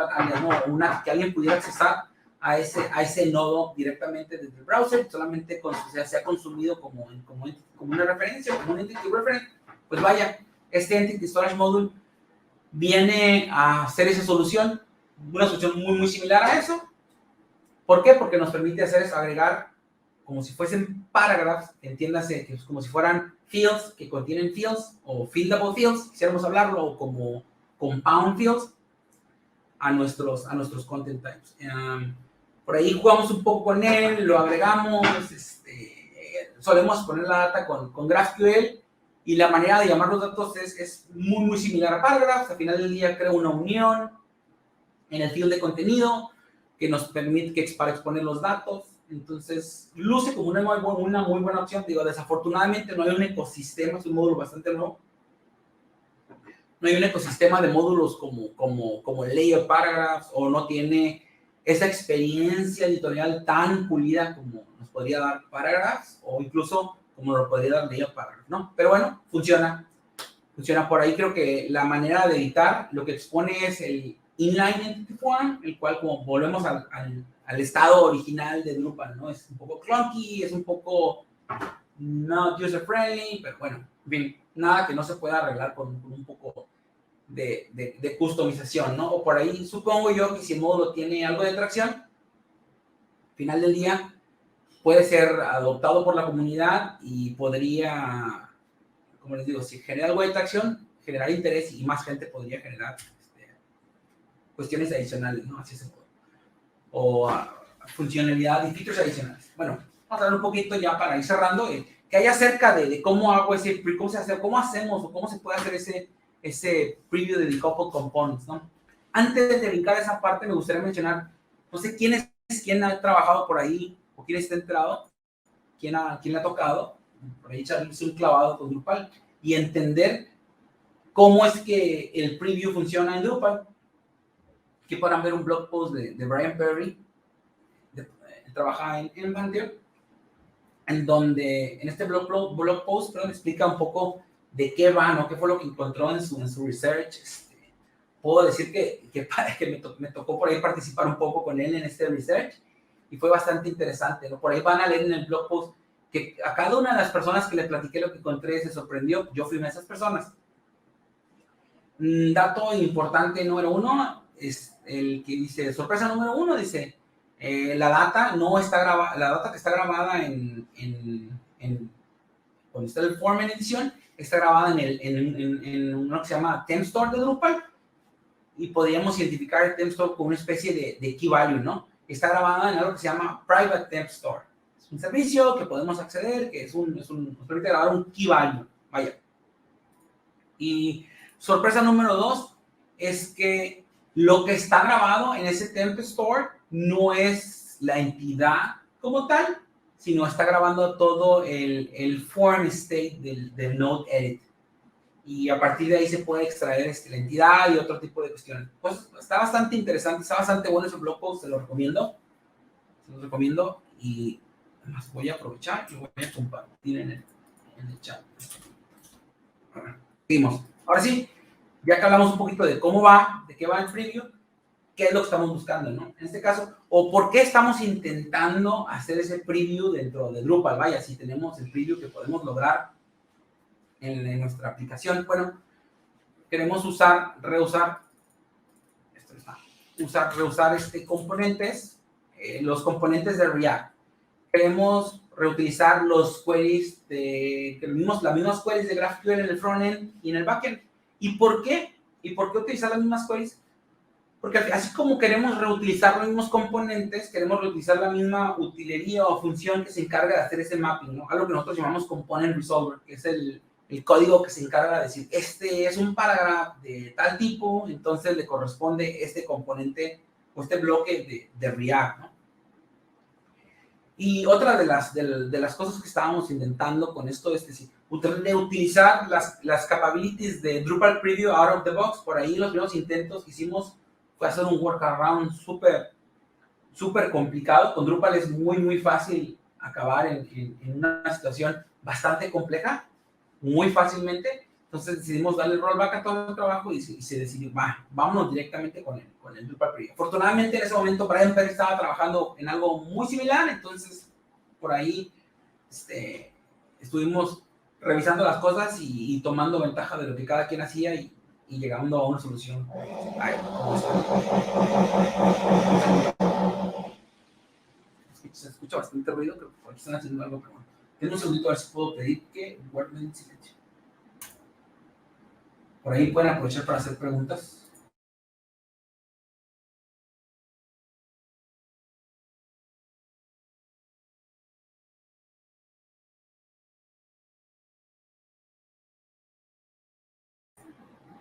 que alguien pudiera accesar a ese nodo directamente desde el browser, solamente sea consumido como una referencia, como un entity reference. Pues este Entity Storage Module viene a hacer esa solución, una solución muy, muy similar a eso. ¿Por qué? Porque nos permite agregar como si fuesen paragraphs, entiéndase, que es como si fueran fields que contienen fields, o fieldable fields, quisiéramos hablarlo, o como compound fields, a nuestros content types. Por ahí jugamos un poco con él, lo agregamos, solemos poner la data con GraphQL, y la manera de llamar los datos es muy, muy similar a paragraphs. Al final del día crea una unión en el field de contenido que nos permite para exponer los datos. Entonces, luce como una muy buena opción. Digo, desafortunadamente no hay un ecosistema, es un módulo bastante nuevo. No hay un ecosistema de módulos como el Layer Paragraphs, o no tiene esa experiencia editorial tan pulida como nos podría dar Paragraphs, o incluso como lo podría dar Layer Paragraphs, ¿no? Pero bueno, funciona por ahí. Creo que la manera de editar lo que expone es el inline entity form, el cual, como volvemos al estado original de Drupal, ¿no? Es un poco clunky, es un poco not user friendly, pero bueno, en fin, nada que no se pueda arreglar con un poco de customización, ¿no? O por ahí supongo yo que si el módulo tiene algo de tracción, al final del día puede ser adoptado por la comunidad y podría, como les digo, si genera algo de tracción, generar interés y más gente podría generar cuestiones adicionales, ¿no? Así se puede. O funcionalidad y features adicionales. Bueno, vamos a hablar un poquito ya para ir cerrando, que hay acerca de cómo hago ese, cómo hacemos o cómo se puede hacer ese preview de decoupled components, ¿no? Antes de brincar esa parte, me gustaría mencionar, no sé quién ha trabajado por ahí o quién está enterado, quién le ha tocado, por ahí echarse un clavado con Drupal y entender cómo es que el preview funciona en Drupal. Aquí podrán ver un blog post de Brian Perry, trabaja en Panther, en donde en este blog post explica un poco de qué va, ¿no? Qué fue lo que encontró en su research. Puedo decir que me tocó por ahí participar un poco con él en este research y fue bastante interesante, ¿no? Por ahí van a leer en el blog post que a cada una de las personas que le platiqué lo que encontré se sorprendió. Yo fui una de esas personas. Dato importante número 1 es el que dice, sorpresa número 1, dice, la data que está grabada cuando está el form en edición, está grabada en uno que se llama temp store de Drupal y podríamos identificar el temp store como una especie de key value, ¿no? Está grabada en algo que se llama private temp store. Es un servicio que podemos acceder, que nos permite grabar un key value, vaya. Y sorpresa número 2 es que lo que está grabado en ese temp store no es la entidad como tal, sino está grabando todo el form state del node edit. Y a partir de ahí se puede extraer la entidad y otro tipo de cuestiones. Pues está bastante interesante, está bastante bueno ese blog post, se lo recomiendo. Y además voy a aprovechar y voy a compartir en el chat. Seguimos. Ahora sí, ya que hablamos un poquito de cómo va, de qué va el preview, qué es lo que estamos buscando, ¿no? En este caso, o por qué estamos intentando hacer ese preview dentro de Drupal. Vaya, si tenemos el preview que podemos lograr en nuestra aplicación, bueno, queremos reusar componentes, los componentes de React. Queremos reutilizar los queries las mismas queries de GraphQL en el frontend y en el backend. ¿Y por qué? ¿Y por qué utilizar las mismas queries? Porque así como queremos reutilizar los mismos componentes, queremos reutilizar la misma utilería o función que se encarga de hacer ese mapping, ¿no? Algo que nosotros llamamos component resolver, que es el código que se encarga de decir, este es un parágrafo de tal tipo, entonces le corresponde este componente o este bloque de React, ¿no? Y otra de las cosas que estábamos intentando con esto es decir, utilizar las capabilities de Drupal Preview out of the box. Por ahí los primeros intentos que hicimos fue hacer un workaround súper complicado. Con Drupal es muy fácil acabar en una situación bastante compleja, muy fácilmente. Entonces decidimos darle rollback a todo el trabajo y se decidió, vámonos directamente con el Drupal Preview. Afortunadamente en ese momento Brian Perry estaba trabajando en algo muy similar, entonces por ahí estuvimos revisando las cosas y tomando ventaja de lo que cada quien hacía y llegando a una solución. Se escucha bastante ruido, creo que por aquí están haciendo algo, pero bueno. Tengo un segundito a ver si puedo pedir que guarden silencio. Por ahí pueden aprovechar para hacer preguntas.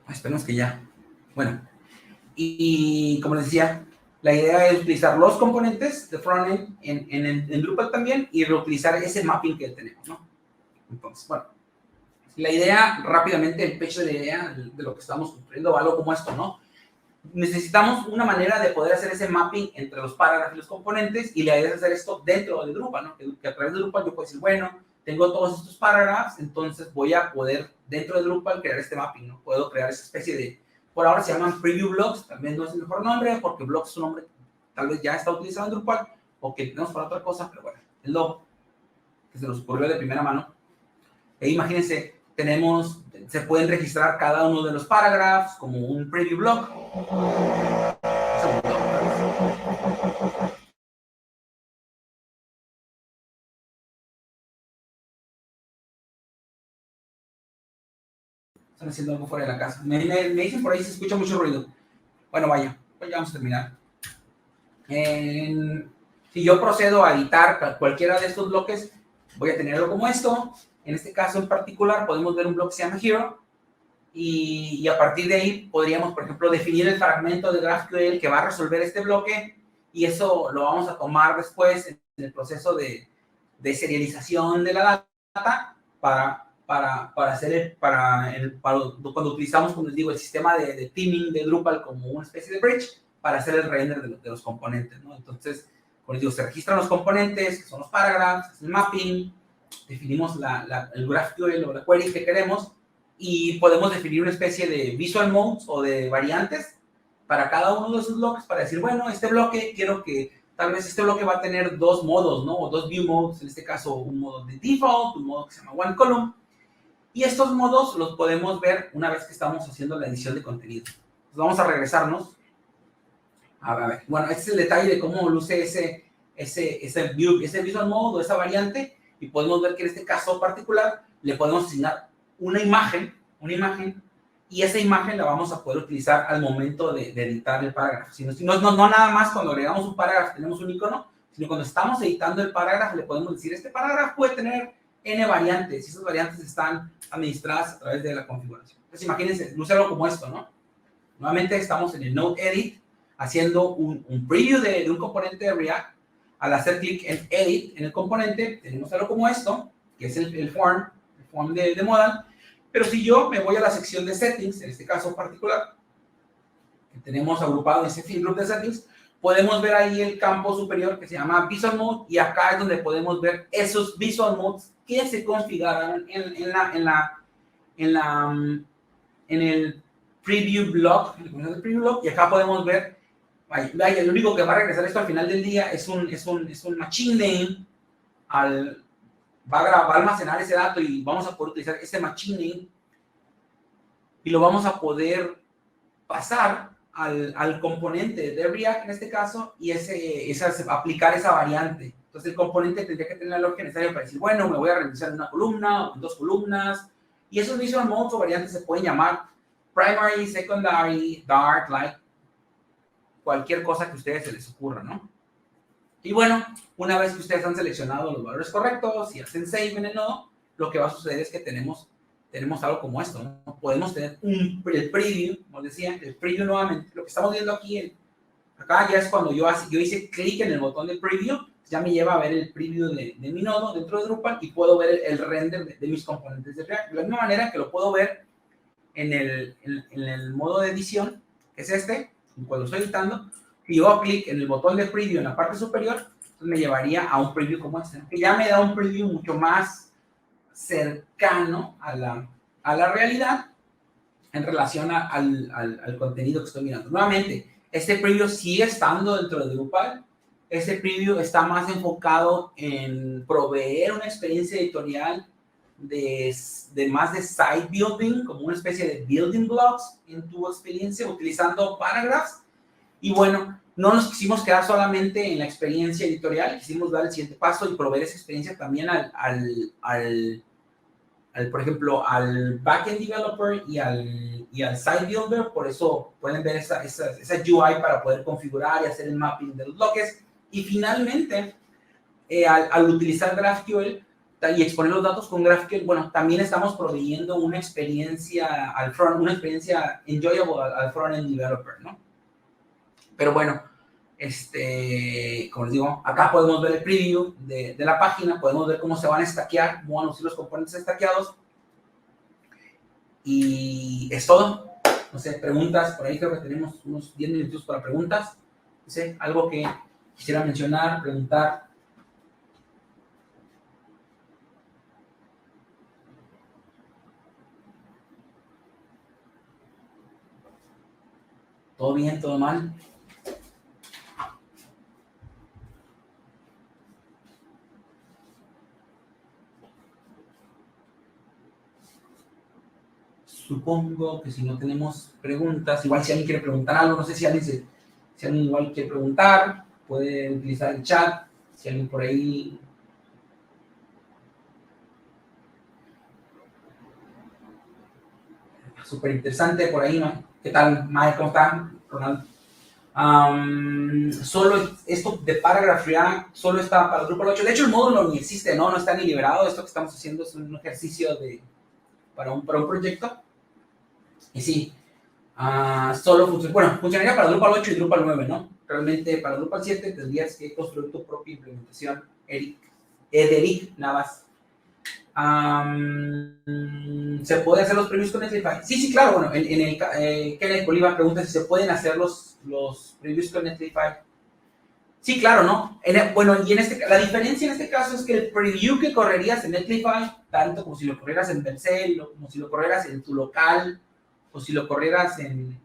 Esperemos que ya. Bueno, y como les decía, la idea es utilizar los componentes de frontend en Drupal también y reutilizar ese mapping que tenemos, ¿no? Entonces, bueno, la idea, rápidamente, el pitch de la idea de lo que estamos construyendo, algo como esto, ¿no? Necesitamos una manera de poder hacer ese mapping entre los parágrafos y los componentes y la idea es hacer esto dentro de Drupal, ¿no? Que a través de Drupal yo puedo decir, bueno, tengo todos estos parágrafos, entonces voy a poder dentro de Drupal crear este mapping, ¿no? Puedo crear esa especie de, por ahora se llaman preview blocks, también no es el mejor nombre porque blocks es un nombre que tal vez ya está utilizado en Drupal o que tenemos para otra cosa, pero bueno, es lo que se nos ocurrió de primera mano. E imagínense se pueden registrar cada uno de los parágrafos como un preview block. Están haciendo algo fuera de la casa. Me dicen por ahí si escucha mucho ruido. Bueno, vaya, pues ya vamos a terminar. Si yo procedo a editar cualquiera de estos bloques, voy a tenerlo como esto. En este caso en particular podemos ver un bloque que se llama Hero y a partir de ahí podríamos, por ejemplo, definir el fragmento de GraphQL que va a resolver este bloque y eso lo vamos a tomar después en el proceso de serialización de la data para hacer cuando utilizamos, como les digo, el sistema de theming de Drupal como una especie de bridge para hacer el render de los componentes, ¿no? Entonces, como les digo, se registran los componentes, que son los paragraphs, el mapping, definimos el GraphQL o la query que queremos y podemos definir una especie de visual modes o de variantes para cada uno de esos bloques para decir, bueno, este bloque quiero que tal vez este bloque va a tener dos modos, ¿no? O dos view modes, en este caso un modo de default, un modo que se llama one column. Y estos modos los podemos ver una vez que estamos haciendo la edición de contenido. Entonces vamos a regresarnos. A ver, bueno, este es el detalle de cómo luce ese visual mode o esa variante. Y podemos ver que en este caso particular le podemos asignar una imagen, y esa imagen la vamos a poder utilizar al momento de editar el parágrafo. No nada más cuando agregamos un parágrafo tenemos un icono, sino cuando estamos editando el parágrafo le podemos decir, este parágrafo puede tener N variantes, y esas variantes están administradas a través de la configuración. Entonces imagínense, luce algo como esto, ¿no? Nuevamente estamos en el Node Edit, haciendo un preview de un componente de React. Al hacer clic en Edit, en el componente, tenemos algo como esto, que es el form de modal. Pero si yo me voy a la sección de Settings, en este caso particular, que tenemos agrupado en ese field group de Settings, podemos ver ahí el campo superior que se llama Visual Mode, y acá es donde podemos ver esos Visual Modes que se configuraron en el Preview Block, y acá podemos ver. Vaya, lo único que va a regresar esto al final del día es un machine name, va a almacenar ese dato y vamos a poder utilizar ese machine name y lo vamos a poder pasar al componente de React en este caso y aplicar esa variante. Entonces el componente tendría que tener la lógica necesaria para decir, bueno, me voy a realizar en una columna o en dos columnas, y esos visual modes o variantes se pueden llamar primary, secondary, dark, light, cualquier cosa que a ustedes se les ocurra, ¿no? Y bueno, una vez que ustedes han seleccionado los valores correctos y hacen save en el nodo, lo que va a suceder es que tenemos algo como esto, ¿no? Podemos tener el preview, como decía, el preview nuevamente. Lo que estamos viendo aquí, acá ya es cuando yo hice clic en el botón de preview, ya me lleva a ver el preview de mi nodo dentro de Drupal y puedo ver el render de mis componentes de React. De la misma manera que lo puedo ver en el modo de edición, que es este, cuando estoy editando, si yo hago clic en el botón de preview en la parte superior, entonces me llevaría a un preview como este, que ya me da un preview mucho más cercano a la realidad en relación al contenido que estoy mirando. Nuevamente, este preview sigue estando dentro de Drupal. Este preview está más enfocado en proveer una experiencia editorial de más de site building, como una especie de building blocks en tu experiencia, utilizando paragraphs. Y bueno, no nos quisimos quedar solamente en la experiencia editorial, quisimos dar el siguiente paso y proveer esa experiencia también por ejemplo, al backend developer y al site builder. Por eso pueden ver esa UI para poder configurar y hacer el mapping de los bloques. Y finalmente, al utilizar GraphQL y exponer los datos con GraphQL, bueno, también estamos proveyendo una experiencia una experiencia enjoyable al front-end developer, ¿no? Pero bueno, como les digo, acá podemos ver el preview de la página, podemos ver cómo se van a stackear, cómo van a lucir los componentes stackeados. Y es todo. No sé, preguntas, por ahí creo que tenemos unos 10 minutos para preguntas. No sé, algo que quisiera mencionar, preguntar. ¿Todo bien? ¿Todo mal? supongo que si no tenemos preguntas, igual si alguien quiere preguntar algo, no sé si alguien igual quiere preguntar, puede utilizar el chat, si alguien por ahí... Súper interesante por ahí, ¿no? ¿Qué tal, Mae? ¿Cómo están, Ronaldo? Solo esto de Paragraph React solo está para el Drupal 8. De hecho, el módulo ni existe, ¿no? No está ni liberado. Esto que estamos haciendo es un ejercicio para un proyecto. Y sí, solo funcionaría para Drupal 8 y Drupal 9, ¿no? Realmente para Drupal 7 tendrías que construir tu propia implementación, Ederic Navas. ¿Se puede hacer los previews con Netlify? Sí, claro. Bueno, Kenneth Bolívar pregunta si se pueden hacer los previews con Netlify. Sí, claro, ¿no? Bueno, y la diferencia en este caso es que el preview que correrías en Netlify, tanto como si lo corrieras en Vercel, o como si lo corrieras en tu local, o si lo corrieras en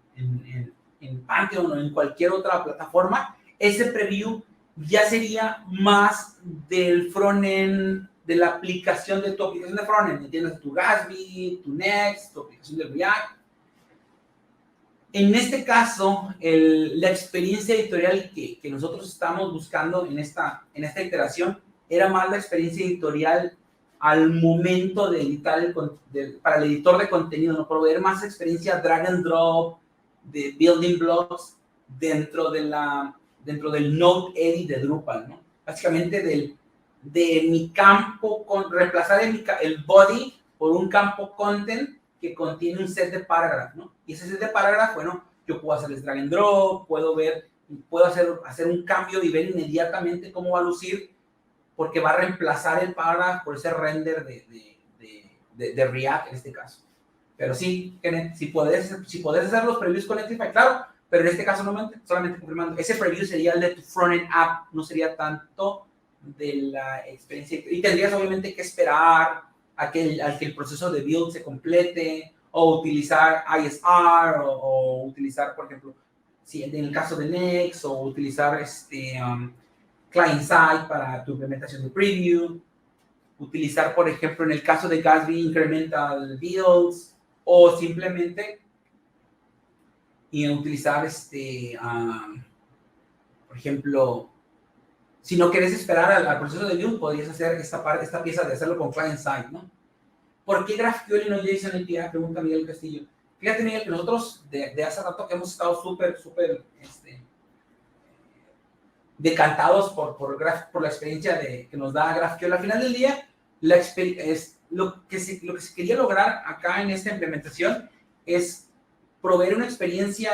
Pantheon o en cualquier otra plataforma, ese preview ya sería más del frontend, de la aplicación de tu aplicación de frontend, ¿entiendes? Tu Gatsby, tu Next, tu aplicación de React. En este caso, la experiencia editorial que nosotros estamos buscando en esta iteración era más la experiencia editorial al momento de editar para el editor de contenido, ¿no? Proveer más experiencia drag and drop, de building blocks dentro del node edit de Drupal, ¿no? Básicamente de mi campo, reemplazar el body por un campo content que contiene un set de parágrafos, ¿no? Y ese set de parágrafos, bueno, yo puedo hacerles drag and drop, puedo hacer un cambio y ver inmediatamente cómo va a lucir, porque va a reemplazar el parágrafo por ese render de React en este caso. Pero sí, Kenneth, si podés hacer los previews con Netlify, claro, pero en este caso solamente confirmando, ese preview sería el de tu frontend app, no sería tanto de la experiencia. Y tendrías obviamente que esperar a que el proceso de build se complete, o utilizar ISR, o utilizar, por ejemplo, si en el caso de Next, o utilizar client-side para tu implementación de preview, utilizar, por ejemplo, en el caso de Gatsby, incremental builds, o simplemente utilizar, por ejemplo, si no quieres esperar al proceso de build, podrías hacer esta pieza de hacerlo con client-side, ¿no? ¿Por qué GraphQL y no JSON API? Pregunta Miguel Castillo. Fíjate, Miguel, que nosotros de hace rato que hemos estado súper decantados por la experiencia que nos da GraphQL. Al final del día, lo que se quería lograr acá en esta implementación es proveer una experiencia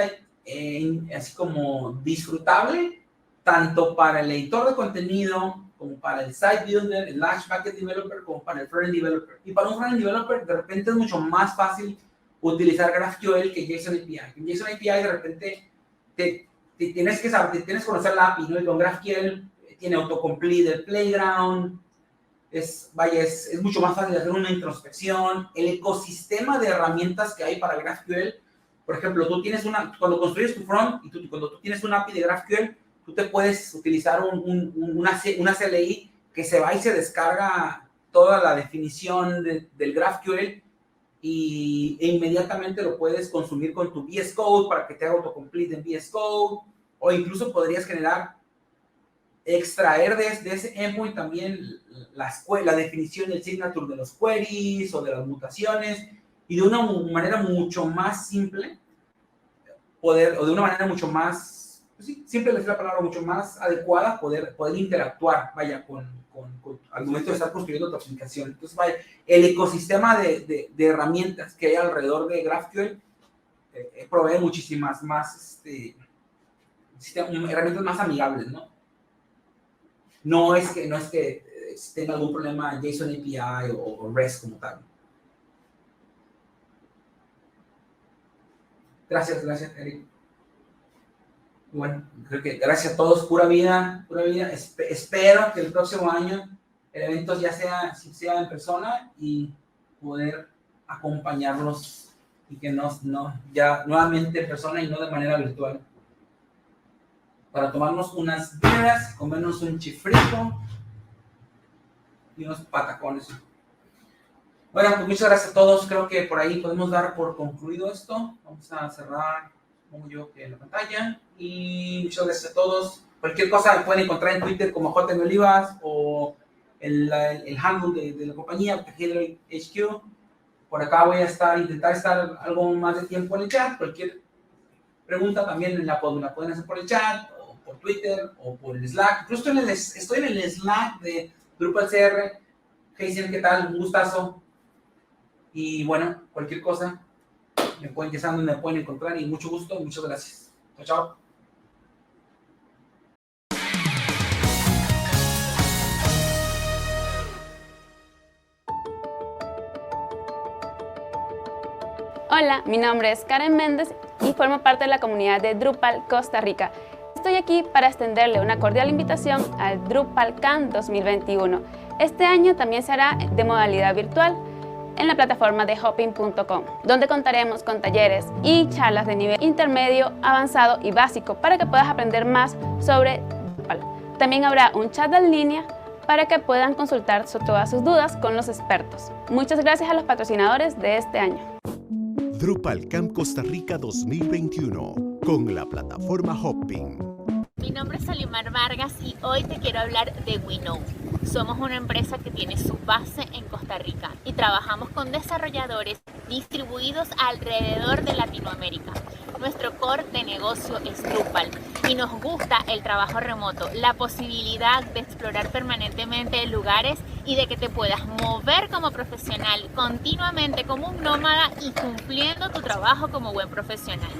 así como disfrutable, tanto para el editor de contenido, como para el site builder, el Launch Backend Developer, como para el frontend developer. Y para un frontend developer, de repente es mucho más fácil utilizar GraphQL que JSON API. En JSON API, de repente, tienes que conocer la API, ¿no? Y con GraphQL tiene autocomplete el playground, es mucho más fácil hacer una introspección. El ecosistema de herramientas que hay para GraphQL, por ejemplo, cuando construyes tu front y cuando tú tienes una API de GraphQL, tú te puedes utilizar una CLI que se va y se descarga toda la definición del GraphQL e inmediatamente lo puedes consumir con tu VS Code para que te haga autocomplete en VS Code, o incluso podrías extraer de ese endpoint también la definición del signature de los queries o de las mutaciones, y de una manera mucho más simple o de una manera mucho más simple, es la palabra, mucho más adecuada, poder interactuar, al momento de estar construyendo tu aplicación. Entonces, el ecosistema de herramientas que hay alrededor de GraphQL provee muchísimas más herramientas más amigables, ¿no? No es que tenga algún problema JSON API o REST como tal. Gracias, Eric. Bueno, creo que gracias a todos, pura vida. Espero que el próximo año el evento ya sea en persona y poder acompañarlos, y que ya nuevamente en persona y no de manera virtual, para tomarnos unas birras, comernos un chifrito y unos patacones. Bueno, pues muchas gracias a todos. Creo que por ahí podemos dar por concluido esto. Vamos a cerrar, supongo yo, que la pantalla. Y muchas gracias a todos. Cualquier cosa me pueden encontrar en Twitter como JM Olivas o el handle de la compañía, Hillary HQ. Por acá voy a intentar estar algo más de tiempo en el chat. Cualquier pregunta también la pueden hacer por el chat, o por Twitter, o por el Slack. Incluso estoy en el Slack de Drupal CR. Geisel, ¿qué tal? Un gustazo. Y bueno, cualquier cosa, ya saben dónde me pueden encontrar y mucho gusto, muchas gracias. Chao, chao. Hola, mi nombre es Karen Méndez y formo parte de la comunidad de Drupal Costa Rica. Estoy aquí para extenderle una cordial invitación al DrupalCamp 2021. Este año también se hará de modalidad virtual en la plataforma de hopping.com, donde contaremos con talleres y charlas de nivel intermedio, avanzado y básico para que puedas aprender más sobre Drupal. También habrá un chat en línea para que puedan consultar todas sus dudas con los expertos. Muchas gracias a los patrocinadores de este año. DrupalCamp Costa Rica 2021 con la plataforma Hopping. Mi nombre es Salimar Vargas y hoy te quiero hablar de WeKnow. Somos una empresa que tiene su base en Costa Rica y trabajamos con desarrolladores distribuidos alrededor de Latinoamérica. Nuestro core de negocio es Drupal y nos gusta el trabajo remoto, la posibilidad de explorar permanentemente lugares y de que te puedas mover como profesional continuamente como un nómada y cumpliendo tu trabajo como buen profesional.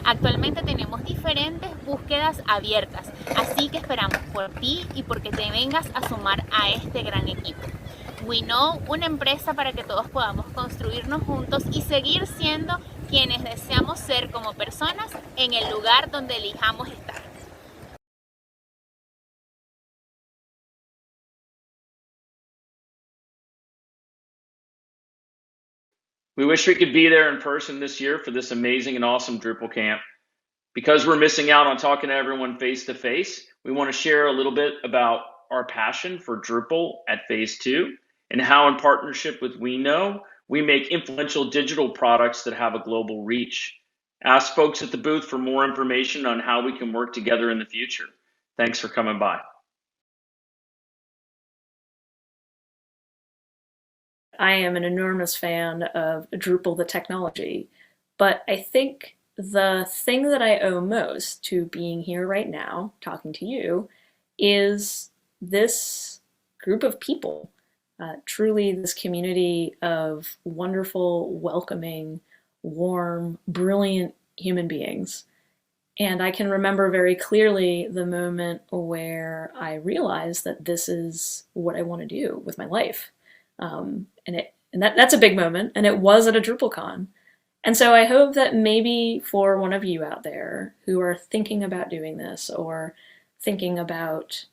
Actualmente tenemos diferentes búsquedas abiertas, así que esperamos por ti y porque te vengas a sumar a este gran equipo. WeKnow, una empresa para que todos podamos construirnos juntos y seguir siendo quienes deseamos ser como personas en el lugar donde elijamos estar. We wish we could be there in person this year for this amazing and awesome Drupal camp. Because we're missing out on talking to everyone face to face, we want to share a little bit about our passion for Drupal at Phase 2 and how in partnership with WeKnow, we make influential digital products that have a global reach. Ask folks at the booth for more information on how we can work together in the future. Thanks for coming by. I am an enormous fan of Drupal the technology, but I think the thing that I owe most to being here right now, talking to you, is this group of people. Truly this community of wonderful, welcoming, warm, brilliant human beings. And I can remember very clearly the moment where I realized that this is what I want to do with my life. And that's a big moment, and it was at a DrupalCon. And so I hope that maybe for one of you out there who are thinking about doing this or thinking about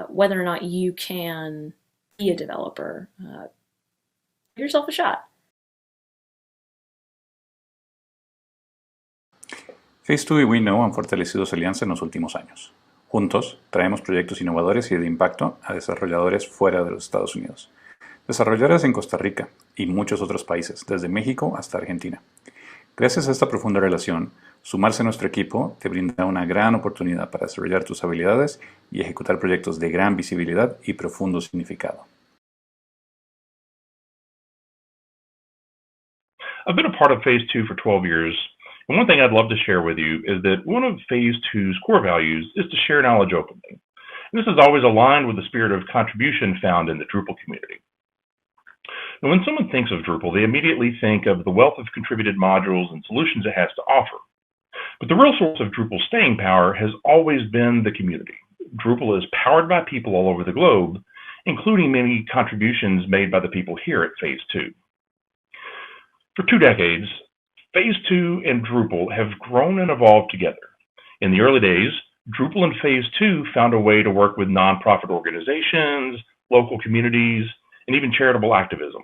whether or not you can be a developer, give yourself a shot. Phase 2 y WeKnow han fortalecido su alianza en los últimos años. Juntos, traemos proyectos innovadores y de impacto a desarrolladores fuera de los Estados Unidos. Desarrolladores en Costa Rica y muchos otros países, desde México hasta Argentina. Gracias a esta profunda relación, sumarse a nuestro equipo te brinda una gran oportunidad para desarrollar tus habilidades y ejecutar proyectos de gran visibilidad y profundo significado. I've been a part of Phase 2 for 12 years, and one thing I'd love to share with you is that one of Phase 2's core values is to share knowledge openly. And this is always aligned with the spirit of contribution found in the Drupal community. Now, when someone thinks of Drupal, they immediately think of the wealth of contributed modules and solutions it has to offer. But the real source of Drupal's staying power has always been the community. Drupal is powered by people all over the globe, including many contributions made by the people here at Phase 2. For 2 decades, Phase 2 and Drupal have grown and evolved together. In the early days, Drupal and Phase 2 found a way to work with nonprofit organizations, local communities, and even charitable activism.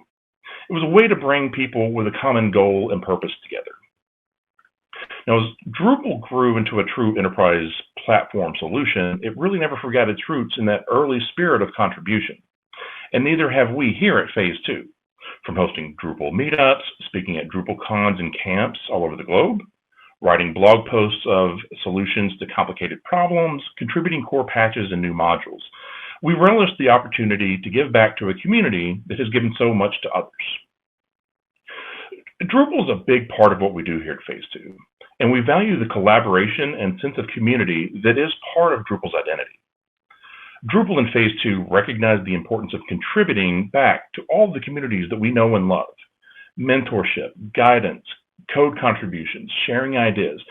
It was a way to bring people with a common goal and purpose together. Now, as Drupal grew into a true enterprise platform solution, it really never forgot its roots in that early spirit of contribution. And neither have we here at Phase 2. from hosting Drupal meetups, speaking at DrupalCons and camps all over the globe, writing blog posts of solutions to complicated problems, contributing core patches and new modules. We relish the opportunity to give back to a community that has given so much to others. Drupal is a big part of what we do here at Phase 2, and we value the collaboration and sense of community that is part of Drupal's identity. Drupal in Phase 2 recognize the importance of contributing back to all the communities that we know and love. Mentorship, guidance, code contributions, sharing ideas.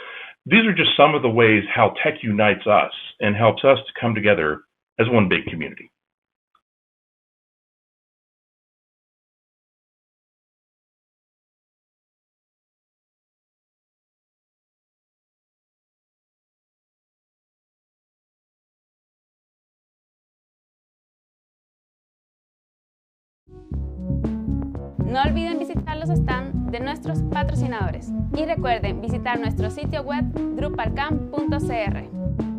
These are just some of the ways how tech unites us and helps us to come together as one big community. No olviden visitar los stands de nuestros patrocinadores y recuerden visitar nuestro sitio web drupalcamp.cr.